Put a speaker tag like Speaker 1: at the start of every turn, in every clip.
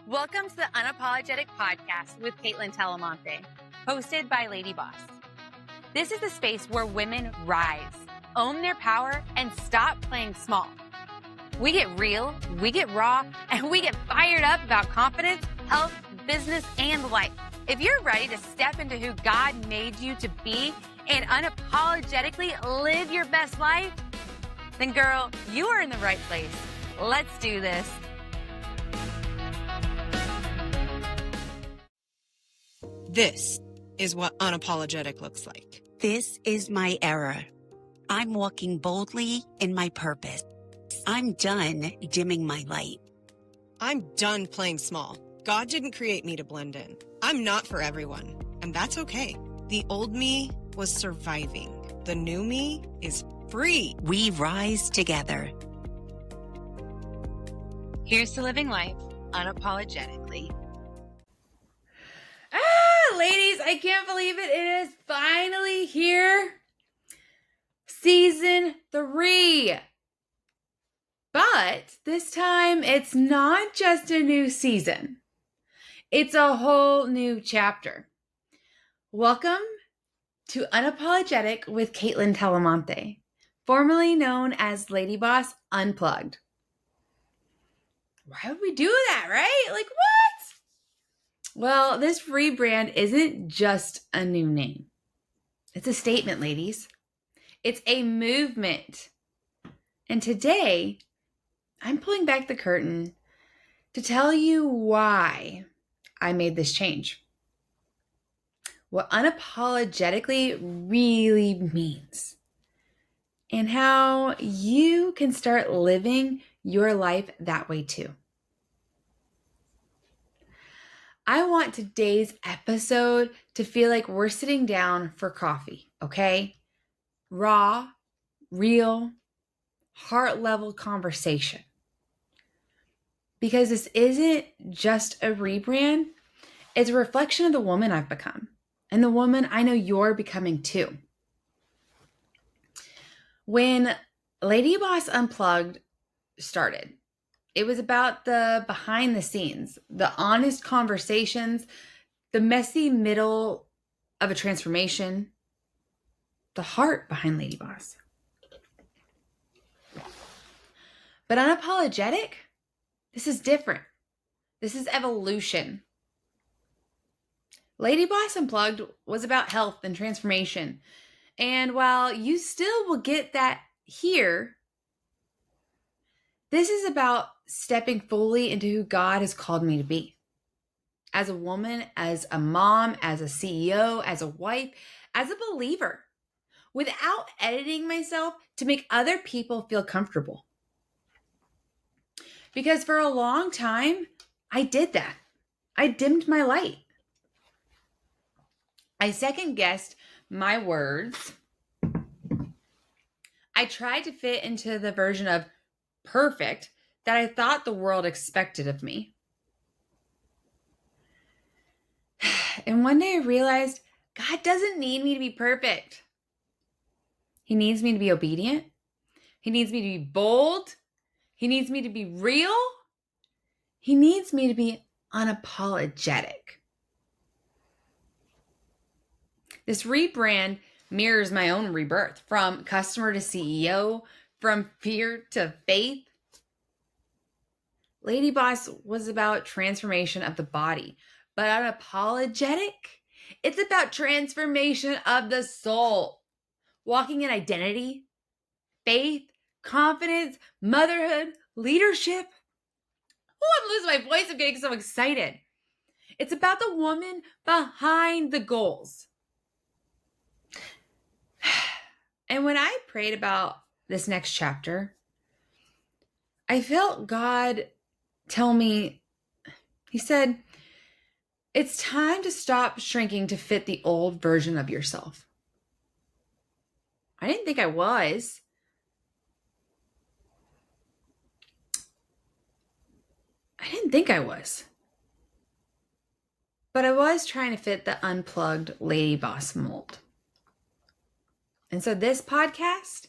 Speaker 1: Welcome to the Unapologetic podcast with Kaitlyn Talamante, hosted by LadyBoss. This is the space where women rise, own their power, and stop playing small. We get real, we get raw, and we get fired up about confidence, health, business, and life. If you're ready to step into who God made you to be and unapologetically live your best life, then girl, you are in the right place. Let's do this.
Speaker 2: This is what unapologetic looks like.
Speaker 3: This is my era. I'm walking boldly in my purpose. I'm done dimming my light.
Speaker 2: I'm done playing small. God didn't create me to blend in. I'm not for everyone, and that's okay. The old me was surviving. The new me is free.
Speaker 3: We rise together.
Speaker 1: Here's to living life unapologetically.
Speaker 4: Ladies, I can't believe it. It is finally here. Season 3. But this time, it's not just a new season. It's a whole new chapter. Welcome to Unapologetic with Kaitlyn Talamante, formerly known as LadyBoss Unplugged. Why would we do that, right? Like, what? Well, this rebrand isn't just a new name. It's a statement, ladies. It's a movement. And today, I'm pulling back the curtain to tell you why I made this change. What unapologetically really means. And how you can start living your life that way too. I want today's episode to feel like we're sitting down for coffee, okay? Raw, real, heart-level conversation. Because this isn't just a rebrand, it's a reflection of the woman I've become and the woman I know you're becoming too. When LadyBoss Unplugged started, it was about the behind the scenes, the honest conversations, the messy middle of a transformation, the heart behind LadyBoss. But unapologetic, this is different. This is evolution. LadyBoss Unplugged was about health and transformation. And while you still will get that here, this is about stepping fully into who God has called me to be. As a woman, as a mom, as a CEO, as a wife, as a believer, without editing myself to make other people feel comfortable. Because for a long time, I did that. I dimmed my light. I second-guessed my words. I tried to fit into the version of perfect that I thought the world expected of me. And one day I realized God doesn't need me to be perfect. He needs me to be obedient. He needs me to be bold. He needs me to be real. He needs me to be unapologetic. This rebrand mirrors my own rebirth from customer to CEO, from fear to faith. LadyBoss was about transformation of the body, but unapologetic, it's about transformation of the soul. Walking in identity, faith, confidence, motherhood, leadership. Oh, I'm losing my voice. I'm getting so excited. It's about the woman behind the goals. And when I prayed about this next chapter, I felt God tell me, he said, it's time to stop shrinking to fit the old version of yourself. I didn't think I was. But I was trying to fit the unplugged LadyBoss mold. And so this podcast,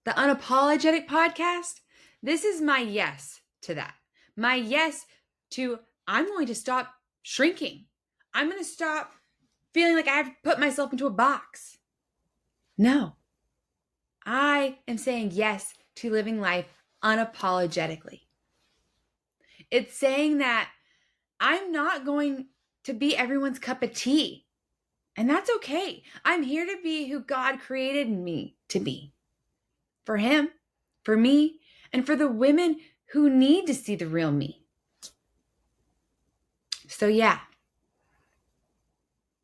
Speaker 4: the Unapologetic podcast, this is my yes to that. My yes to I'm going to stop shrinking. I'm going to stop feeling like I have to put myself into a box. No, I am saying yes to living life unapologetically. It's saying that I'm not going to be everyone's cup of tea. And that's okay. I'm here to be who God created me to be. For Him, for me, and for the women who need to see the real me. So yeah,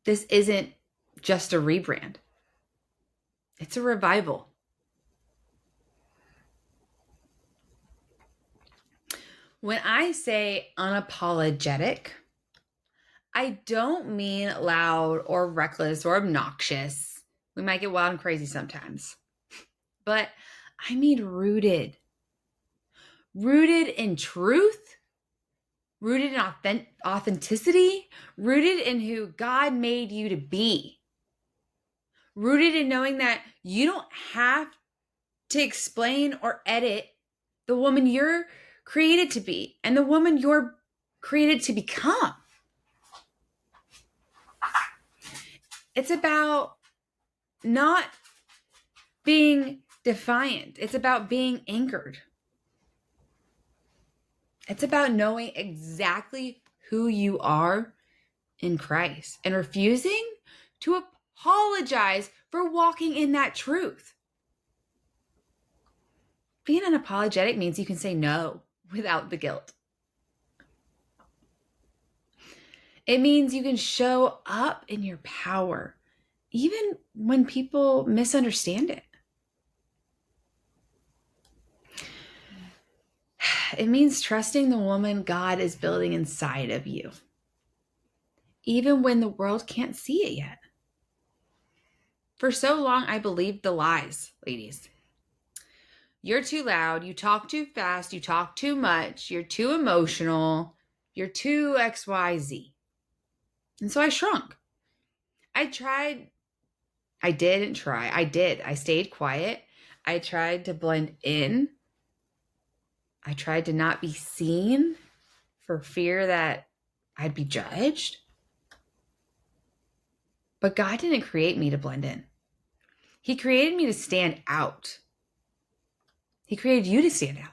Speaker 4: this isn't just a rebrand. It's a revival. When I say unapologetic, I don't mean loud or reckless or obnoxious. We might get wild and crazy sometimes. But I mean rooted. Rooted in truth, rooted in authenticity, rooted in who God made you to be. Rooted in knowing that you don't have to explain or edit the woman you're created to be and the woman you're created to become. It's about not being defiant. It's about being anchored. It's about knowing exactly who you are in Christ and refusing to apologize for walking in that truth. Being unapologetic means you can say no without the guilt. It means you can show up in your power, even when people misunderstand it. It means trusting the woman God is building inside of you, even when the world can't see it yet. For so long, I believed the lies, ladies. You're too loud, you talk too fast, you talk too much, you're too emotional, you're too XYZ. And so I shrunk. I stayed quiet. I tried to blend in. I tried to not be seen for fear that I'd be judged. But God didn't create me to blend in. He created me to stand out. He created you to stand out.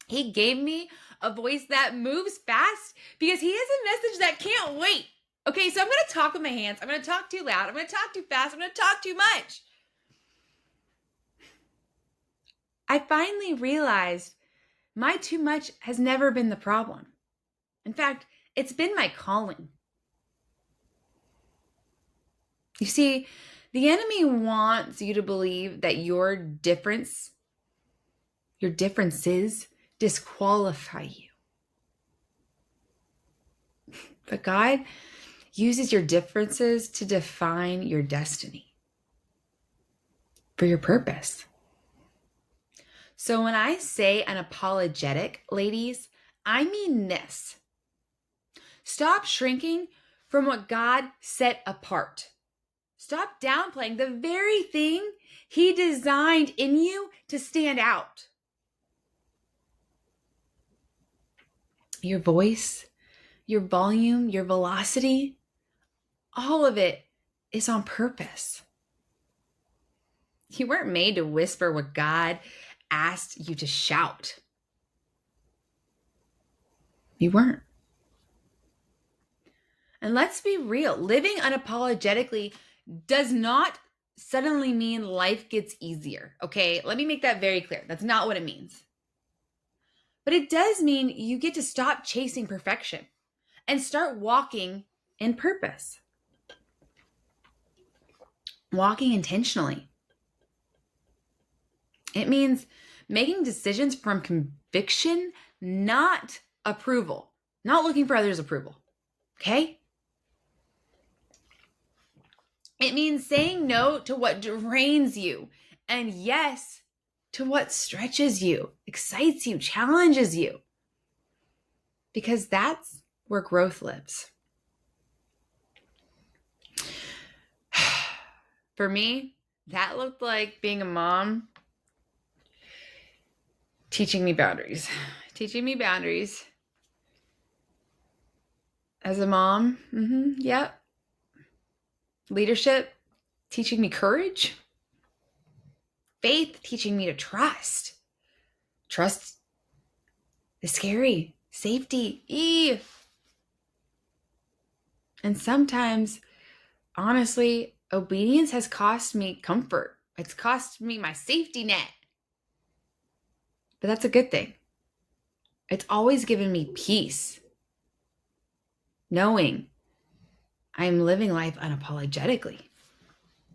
Speaker 4: He gave me a voice that moves fast because He has a message that can't wait. Okay, so I'm going to talk with my hands. I'm going to talk too loud. I'm going to talk too fast. I'm going to talk too much. I finally realized my too much has never been the problem. In fact, it's been my calling. You see, the enemy wants you to believe that your differences disqualify you. But God uses your differences to define your destiny for your purpose. So when I say unapologetic, ladies, I mean this. Stop shrinking from what God set apart. Stop downplaying the very thing He designed in you to stand out. Your voice, your volume, your velocity, all of it is on purpose. You weren't made to whisper what God asked you to shout. You weren't. And let's be real, living unapologetically does not suddenly mean life gets easier, okay? Let me make that very clear. That's not what it means. But it does mean you get to stop chasing perfection and start walking in purpose. Walking intentionally. It means making decisions from conviction, not approval, not looking for others' approval, okay? It means saying no to what drains you and yes to what stretches you, excites you, challenges you. Because that's where growth lives. For me, that looked like being a mom teaching me boundaries. as a mom. Yep. Leadership, teaching me courage. Faith, teaching me to trust. Trust is scary. Safety. And sometimes, honestly, obedience has cost me comfort. It's cost me my safety net. But that's a good thing. It's always given me peace, knowing I'm living life unapologetically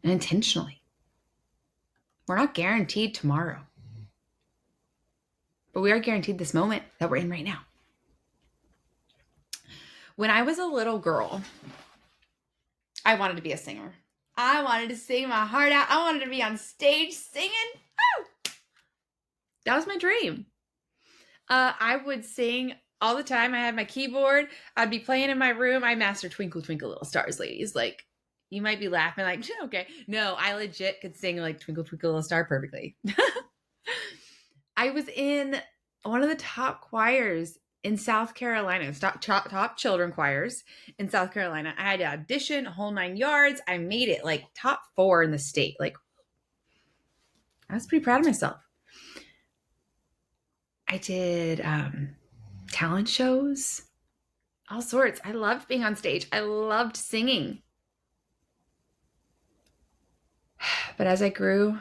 Speaker 4: and intentionally. We're not guaranteed tomorrow, but we are guaranteed this moment that we're in right now. When I was a little girl, I wanted to be a singer. I wanted to sing my heart out. I wanted to be on stage singing. Woo! That was my dream. I would sing all the time. I had my keyboard. I'd be playing in my room. I mastered Twinkle, Twinkle, Little Stars, ladies. Like, you might be laughing like, okay. No, I legit could sing like Twinkle, Twinkle, Little Star perfectly. I was in one of the top choirs in South Carolina, top children choirs in South Carolina. I had to audition, a whole 9 yards. I made it like top 4 in the state. Like, I was pretty proud of myself. I did talent shows, all sorts. I loved being on stage. I loved singing. But as I grew,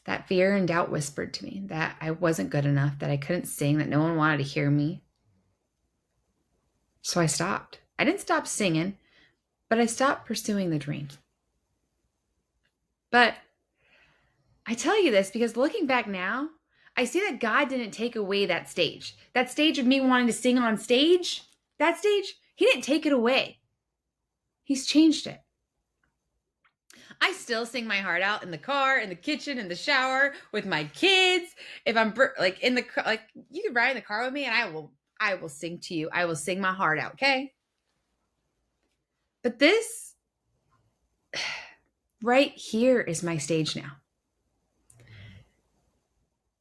Speaker 4: that fear and doubt whispered to me that I wasn't good enough, that I couldn't sing, that no one wanted to hear me. So I stopped. I didn't stop singing, but I stopped pursuing the dream. But I tell you this because looking back now, I see that God didn't take away that stage. That stage of me wanting to sing on stage, that stage, he didn't take it away. He's changed it. I still sing my heart out in the car, in the kitchen, in the shower, with my kids. If I'm like in the car, like you can ride in the car with me and I will sing to you. I will sing my heart out, okay? But this right here is my stage now.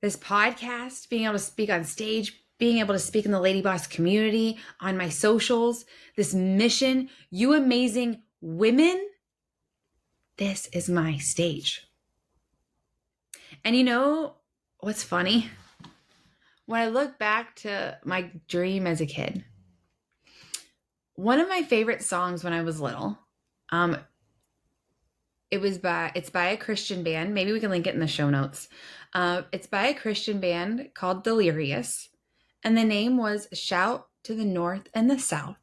Speaker 4: This podcast, being able to speak on stage, being able to speak in the LadyBoss community, on my socials, this mission, you amazing women, this is my stage. And you know what's funny? When I look back to my dream as a kid, one of my favorite songs when I was little, it's by a Christian band. Maybe we can link it in the show notes. It's by a Christian band called Delirious. And the name was Shout to the North and the South,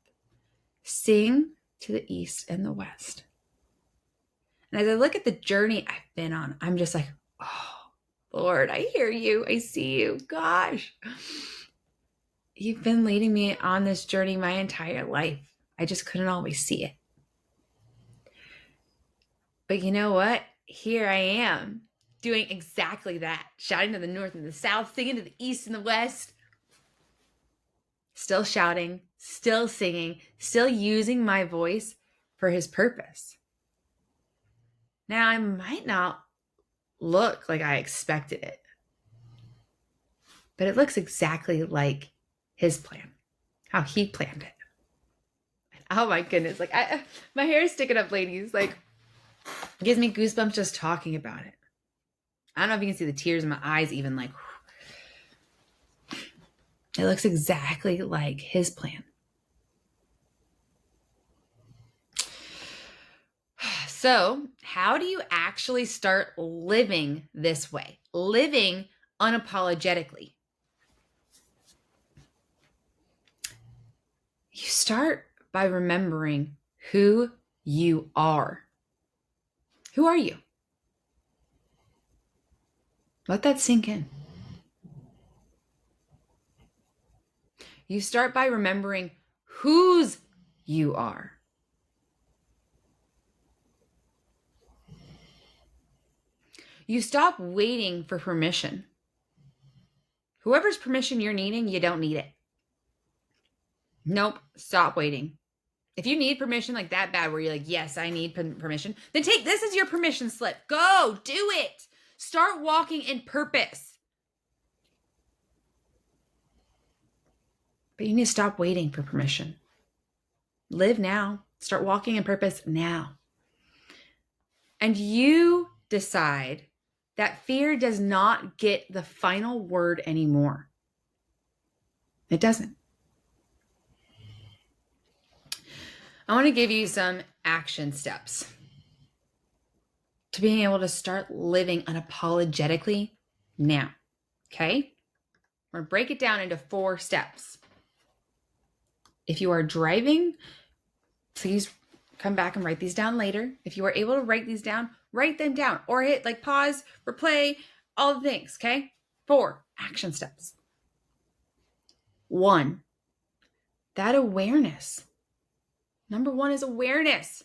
Speaker 4: Sing to the East and the West. And as I look at the journey I've been on, I'm just like, oh, Lord, I hear you. I see you. Gosh, you've been leading me on this journey my entire life. I just couldn't always see it. But you know what? Here I am doing exactly that. Shouting to the north and the south, singing to the east and the west. Still shouting, still singing, still using my voice for his purpose. Now, I might not look like I expected it, but it looks exactly like his plan, how he planned it. Oh my goodness. Like my hair is sticking up, ladies. Like, it gives me goosebumps just talking about it. I don't know if you can see the tears in my eyes even, like, it looks exactly like his plan. So, how do you actually start living this way? Living unapologetically. You start by remembering who you are. Who are you? Let that sink in. You start by remembering whose you are. You stop waiting for permission. Whoever's permission you're needing, you don't need it. Nope, stop waiting. If you need permission like that bad where you're like, yes, I need permission, then take this as your permission slip. Go, do it. Start walking in purpose. But you need to stop waiting for permission. Live now. Start walking in purpose now. And you decide that fear does not get the final word anymore. It doesn't. I want to give you some action steps to being able to start living unapologetically now. Okay? We're going to break it down into 4 steps. If you are driving, please come back and write these down later. If you are able to write these down, write them down or hit like pause, replay, all the things. Okay? 4 action steps. 1, that awareness. Number 1 is awareness.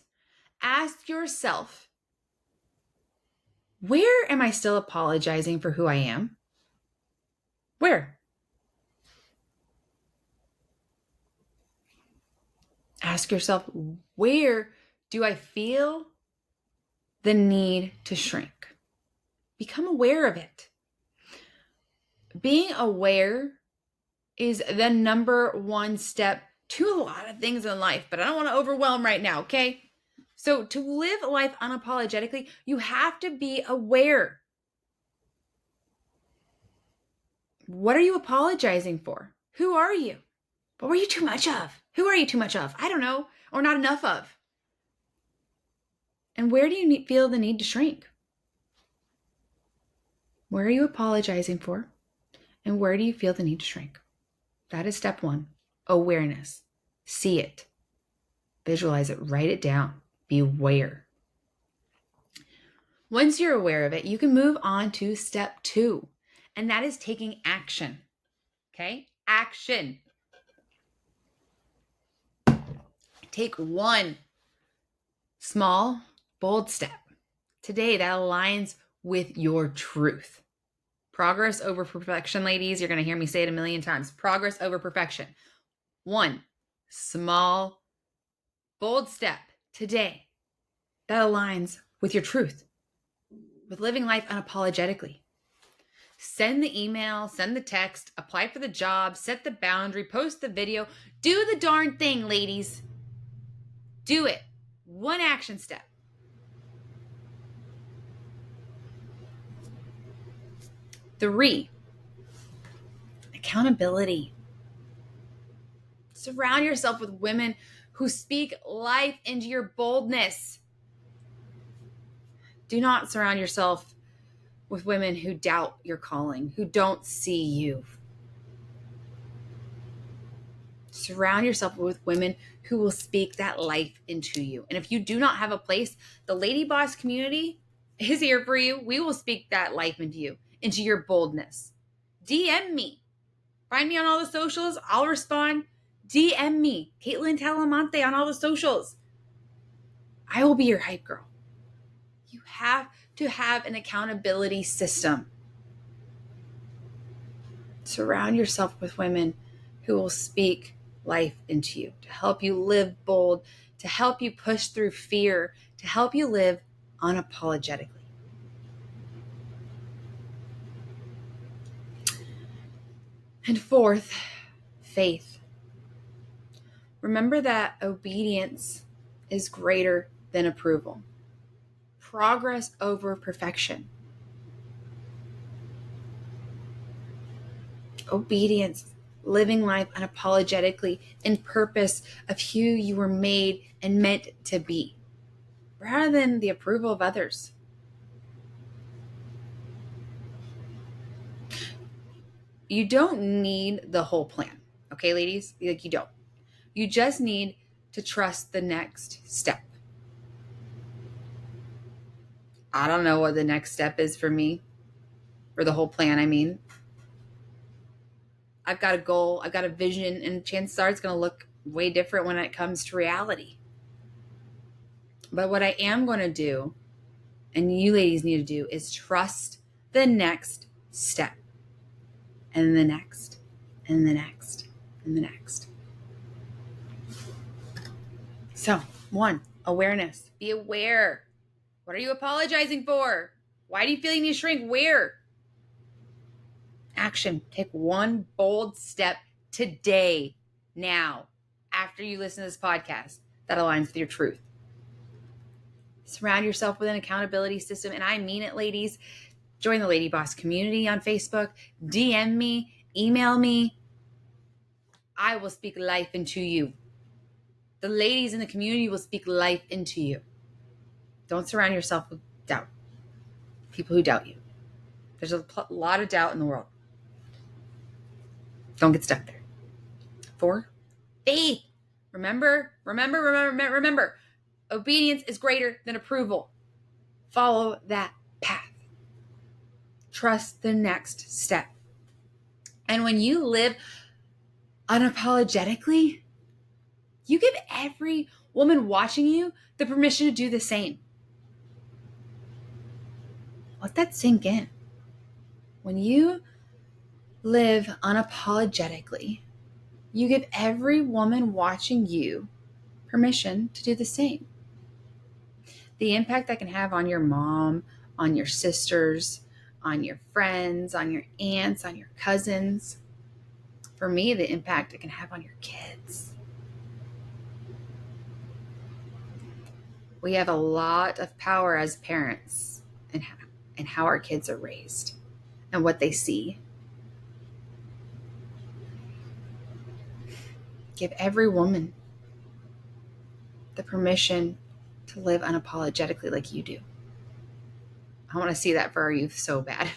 Speaker 4: Ask yourself, where am I still apologizing for who I am? Where? Ask yourself, where do I feel the need to shrink? Become aware of it. Being aware is the number 1 step to a lot of things in life, but I don't want to overwhelm right now, okay? So to live life unapologetically, you have to be aware. What are you apologizing for? Who are you? What were you too much of? Who are you too much of? I don't know, or not enough of. And where do you feel the need to shrink? Where are you apologizing for? And where do you feel the need to shrink? That is step 1, awareness. See it. Visualize it. Write it down. Be aware. Once you're aware of it, you can move on to step 2, and that is taking action. Okay? Action. Take 1 small, bold step today that aligns with your truth. Progress over perfection, ladies. You're going to hear me say it a million times. Progress over perfection. 1 small, bold step today that aligns with your truth, with living life unapologetically. Send the email, send the text, apply for the job, set the boundary, post the video. Do the darn thing, ladies. Do it. 1 action step. 3, accountability. Surround yourself with women who speak life into your boldness. Do not surround yourself with women who doubt your calling, who don't see you. Surround yourself with women who will speak that life into you. And if you do not have a place, the LadyBoss community is here for you. We will speak that life into you, into your boldness. DM me. Find me on all the socials. I'll respond. DM me, Kaitlyn Talamante, on all the socials. I will be your hype girl. You have to have an accountability system. Surround yourself with women who will speak life into you, to help you live bold, to help you push through fear, to help you live unapologetically. And 4th, faith. Remember that obedience is greater than approval. Progress over perfection. Obedience, living life unapologetically in purpose of who you were made and meant to be, rather than the approval of others. You don't need the whole plan, okay, ladies? Like, you don't. You just need to trust the next step. I don't know what the next step is for me, or the whole plan, I mean. I've got a goal, I've got a vision, and chances are it's going to look way different when it comes to reality. But what I am going to do, and you ladies need to do, is trust the next step, and the next, and the next, and the next. So, 1, awareness. Be aware. What are you apologizing for? Why do you feel you need to shrink? Where? Action. Take 1 bold step today now, after you listen to this podcast, that aligns with your truth. Surround yourself with an accountability system. And I mean it, ladies. Join the LadyBoss community on Facebook. DM me, email me. I will speak life into you. The ladies in the community will speak life into you. Don't surround yourself with doubt. People who doubt you. There's a lot of doubt in the world. Don't get stuck there. 4, faith. Remember. Obedience is greater than approval. Follow that path. Trust the next step. And when you live unapologetically, you give every woman watching you the permission to do the same. Let that sink in. When you live unapologetically, you give every woman watching you permission to do the same. The impact that can have on your mom, on your sisters, on your friends, on your aunts, on your cousins. For me, the impact it can have on your kids. We have a lot of power as parents in how our kids are raised and what they see. Give every woman the permission to live unapologetically like you do. I want to see that for our youth so bad.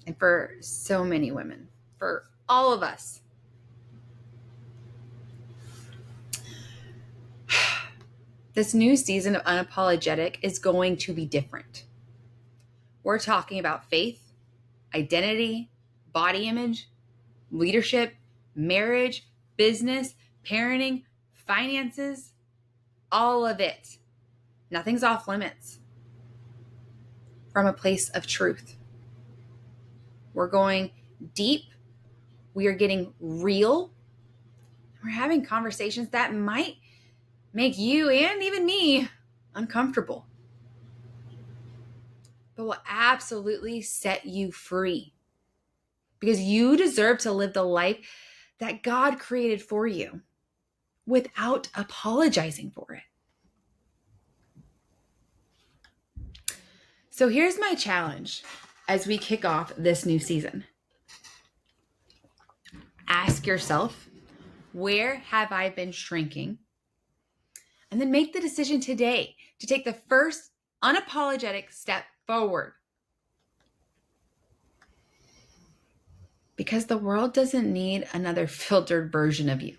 Speaker 4: And for so many women, for all of us. This new season of Unapologetic is going to be different. We're talking about faith, identity, body image, leadership, marriage, business, parenting, finances, all of it. Nothing's off limits. From a place of truth. We're going deep. We are getting real. We're having conversations that might make you and even me uncomfortable, but will absolutely set you free because you deserve to live the life that God created for you without apologizing for it. So here's my challenge as we kick off this new season. Ask yourself, where have I been shrinking? And then make the decision today to take the first unapologetic step forward. Because the world doesn't need another filtered version of you.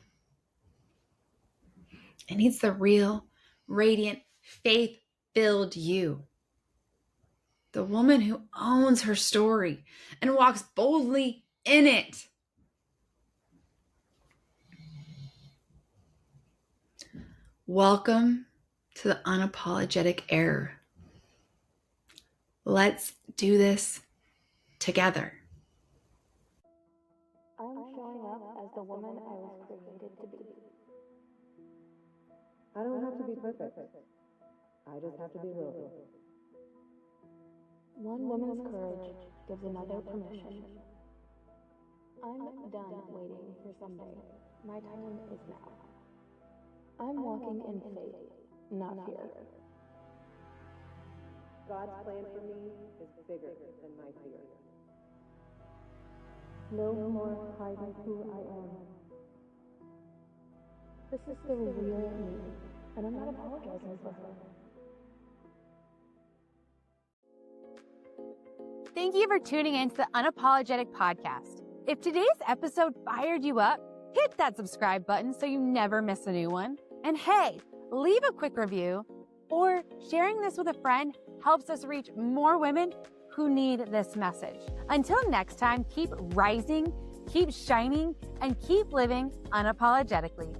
Speaker 4: It needs the real, radiant, faith-filled you. The woman who owns her story and walks boldly in it. Welcome to the unapologetic era. Let's do this together.
Speaker 5: I'm showing up as the woman I was created to be.
Speaker 6: I don't have to be perfect. I just have to be real.
Speaker 5: One woman's courage gives another permission. I'm done waiting for someday. My time is now. I'm walking in faith, not fear.
Speaker 6: God's plan for me is bigger than my fear.
Speaker 5: No more hiding who I am. This is the real me, and I'm not apologizing for her.
Speaker 1: Thank you for tuning in to the Unapologetic podcast. If today's episode fired you up, hit that subscribe button so you never miss a new one. And hey, leave a quick review, or sharing this with a friend helps us reach more women who need this message. Until next time, keep rising, keep shining, and keep living unapologetically.